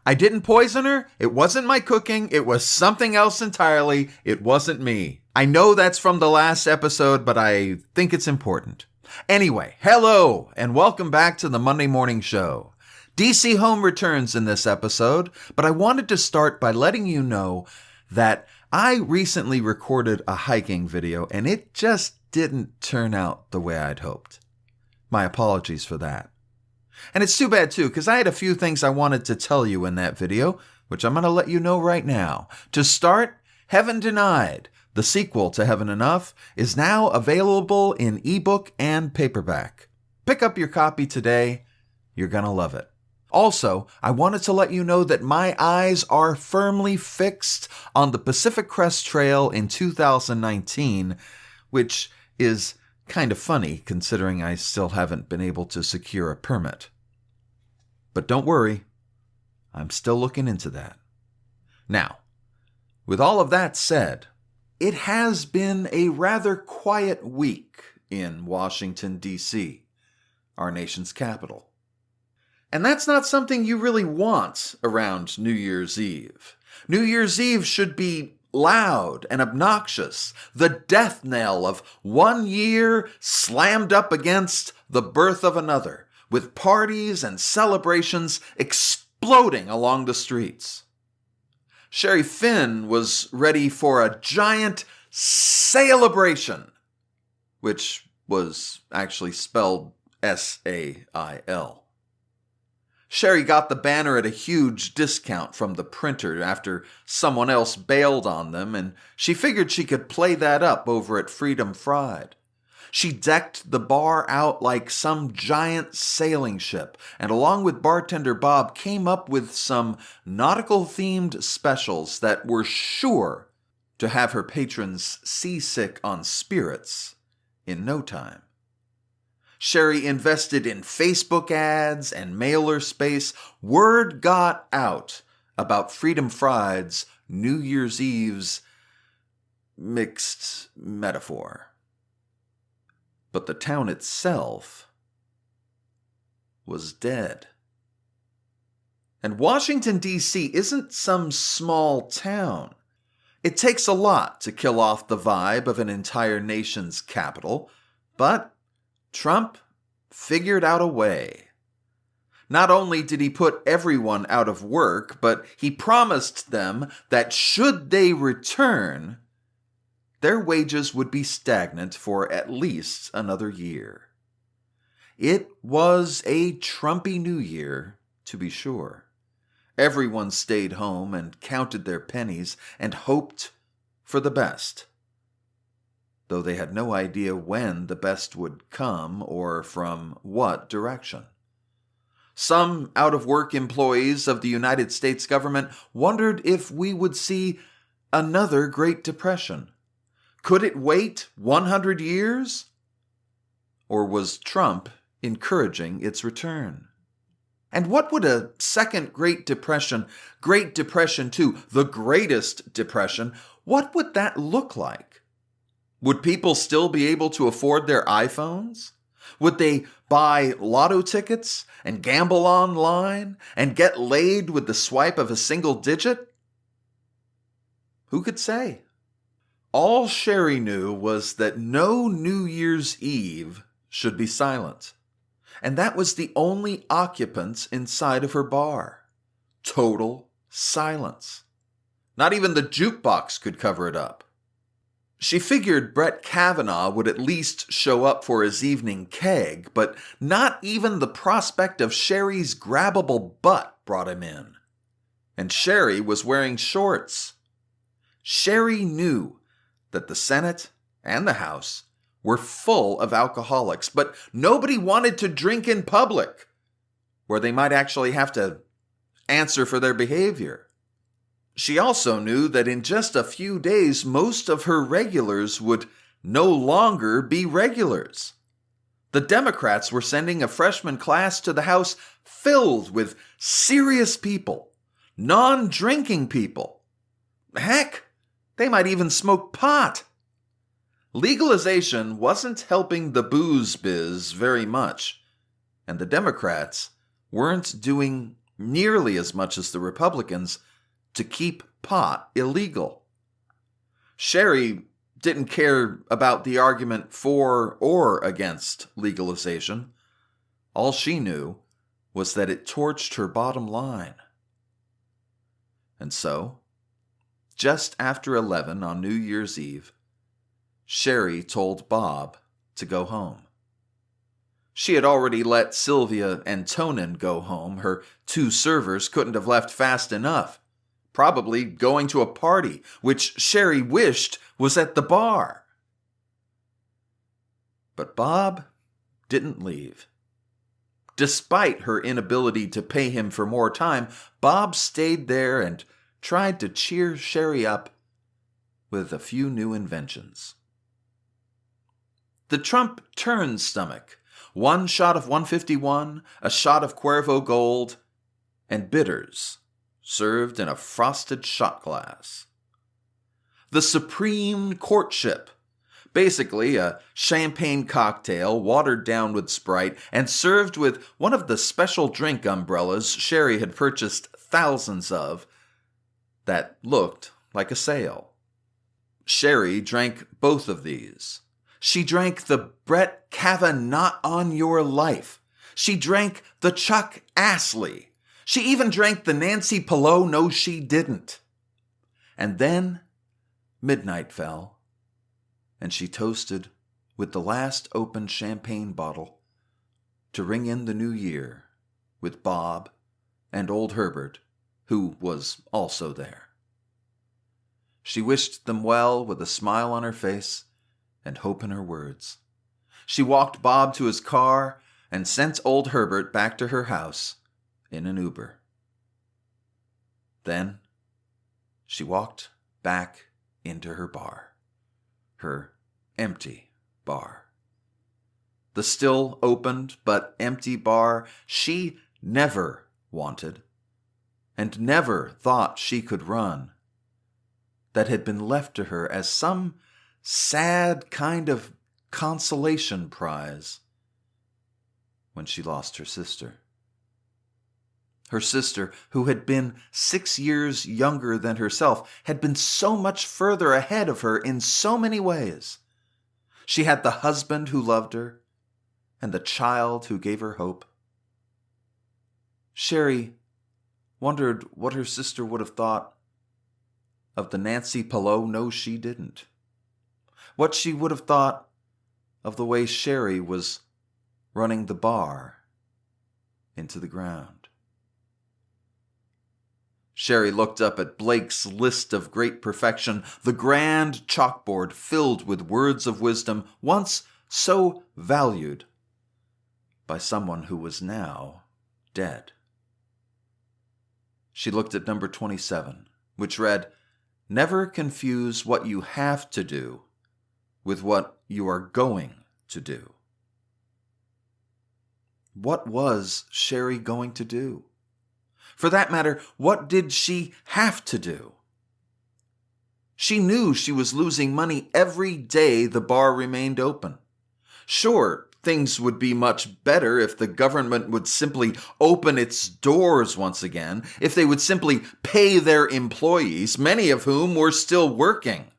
I didn't poison her. It wasn't my cooking. It was something else entirely. It wasn't me. I know that's from the last episode, but I think it's important. Anyway, hello, and welcome back to the Monday Morning Show. DC Home returns in this episode, but I wanted to start by letting you know that I recently recorded a hiking video, and it just didn't turn out the way I'd hoped. My apologies for that. And it's too bad, too, because I had a few things I wanted to tell you in that video, which I'm going to let you know right now. To start, Heaven Denied, the sequel to Heaven Enough, is now available in ebook and paperback. Pick up your copy today. You're going to love it. Also, I wanted to let you know that my eyes are firmly fixed on the Pacific Crest Trail in 2019, which is kind of funny considering I still haven't been able to secure a permit. But don't worry, I'm still looking into that. Now, with all of that said, it has been a rather quiet week in Washington, D.C., our nation's capital. And that's not something you really want around New Year's Eve. New Year's Eve should be loud and obnoxious, the death knell of one year slammed up against the birth of another, with parties and celebrations exploding along the streets. Sherry Finn was ready for a giant celebration, which was actually spelled S-A-I-L. Sherry got the banner at a huge discount from the printer after someone else bailed on them, and she figured she could play that up over at Freedom Fried. She decked the bar out like some giant sailing ship, and along with bartender Bob came up with some nautical-themed specials that were sure to have her patrons seasick on spirits in no time. Sherry invested in Facebook ads and mailer space. Word got out about Freedom Fried's New Year's Eve's mixed metaphor. But the town itself was dead. And Washington, D.C. isn't some small town. It takes a lot to kill off the vibe of an entire nation's capital, but Trump figured out a way. Not only did he put everyone out of work, but he promised them that should they return, their wages would be stagnant for at least another year. It was a Trumpy New Year, to be sure. Everyone stayed home and counted their pennies and hoped for the best, though they had no idea when the best would come or from what direction. Some out-of-work employees of the United States government wondered if we would see another Great Depression. Could it wait 100 years? Or was Trump encouraging its return? And what would a second Great Depression II, the Greatest Depression, what would that look like? Would people still be able to afford their iPhones? Would they buy lotto tickets and gamble online and get laid with the swipe of a single digit? Who could say? All Sherry knew was that no New Year's Eve should be silent. And that was the only occupants inside of her bar. Total silence. Not even the jukebox could cover it up. She figured Brett Kavanaugh would at least show up for his evening keg, but not even the prospect of Sherry's grabbable butt brought him in. And Sherry was wearing shorts. Sherry knew that the Senate and the House were full of alcoholics, but nobody wanted to drink in public, where they might actually have to answer for their behavior. She also knew that in just a few days, most of her regulars would no longer be regulars. The Democrats were sending a freshman class to the House filled with serious people, non-drinking people. Heck, they might even smoke pot. Legalization wasn't helping the booze biz very much, and the Democrats weren't doing nearly as much as the Republicans, to keep pot illegal. Sherry didn't care about the argument for or against legalization. All she knew was that it torched her bottom line. And so, just after 11 on New Year's Eve, Sherry told Bob to go home. She had already let Sylvia and Tonin go home. Her 2 servers couldn't have left fast enough, probably going to a party, which Sherry wished was at the bar. But Bob didn't leave. Despite her inability to pay him for more time, Bob stayed there and tried to cheer Sherry up with a few new inventions. The Trump turn stomach, 1 shot of 151, a shot of Cuervo Gold, and bitters served in a frosted shot glass. The Supreme Courtship, basically a champagne cocktail watered down with Sprite and served with one of the special drink umbrellas Sherry had purchased thousands of that looked like a sail. Sherry drank both of these. She drank the Brett Kavanaugh Not On Your Life. She drank the Chuck Astley. She even drank the Nancy Pelosi No She Didn't. And then midnight fell, and she toasted with the last open champagne bottle to ring in the new year with Bob and old Herbert, who was also there. She wished them well with a smile on her face and hope in her words. She walked Bob to his car and sent old Herbert back to her house in an Uber. Then she walked back into her bar, her empty bar. The still opened but empty bar she never wanted and never thought she could run, that had been left to her as some sad kind of consolation prize when she lost her sister. Her sister, who had been 6 years younger than herself, had been so much further ahead of her in so many ways. She had the husband who loved her and the child who gave her hope. Sherry wondered what her sister would have thought of the Nancy Pelosi No She Didn't. What she would have thought of the way Sherry was running the bar into the ground. Sherry looked up at Blake's list of great perfection, the grand chalkboard filled with words of wisdom once so valued by someone who was now dead. She looked at number 27, which read, "Never confuse what you have to do with what you are going to do." What was Sherry going to do? For that matter, what did she have to do? She knew she was losing money every day the bar remained open. Sure, things would be much better if the government would simply open its doors once again, if they would simply pay their employees, many of whom were still working.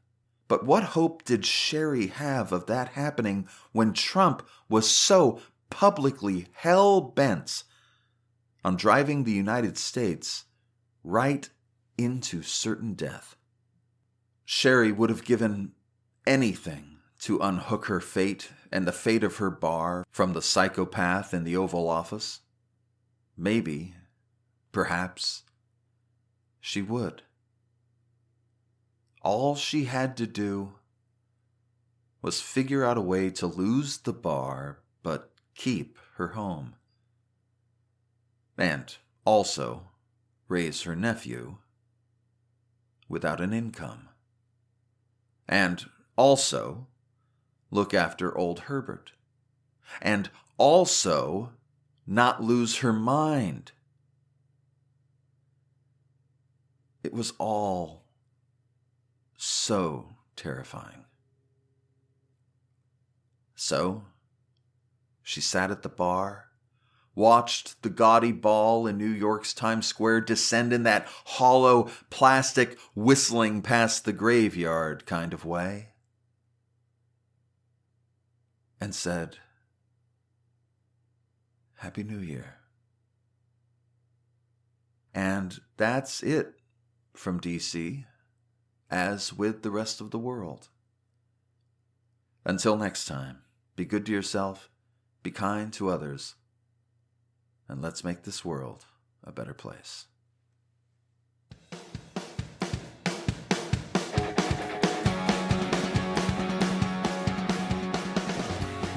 But what hope did Sherry have of that happening when Trump was so publicly hell-bent on driving the United States right into certain death? Sherry would have given anything to unhook her fate and the fate of her bar from the psychopath in the Oval Office. Maybe, perhaps, she would. All she had to do was figure out a way to lose the bar but keep her home. And also raise her nephew without an income. And also look after old Herbert. And also not lose her mind. It was all so terrifying. So she sat at the bar, watched the gaudy ball in New York's Times Square descend in that hollow plastic whistling past the graveyard kind of way, and said, Happy New Year. And that's it from DC, as with the rest of the world. Until next time, be good to yourself, be kind to others, and let's make this world a better place.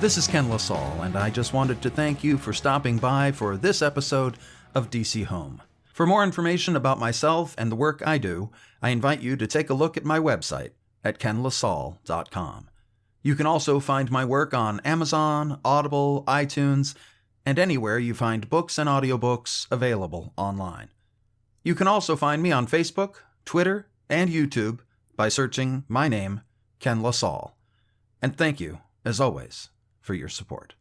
This is Ken LaSalle, and I just wanted to thank you for stopping by for this episode of DC Home. For more information about myself and the work I do, I invite you to take a look at my website at kenlasalle.com. You can also find my work on Amazon, Audible, iTunes, and anywhere you find books and audiobooks available online. You can also find me on Facebook, Twitter, and YouTube by searching my name, Ken LaSalle. And thank you, as always, for your support.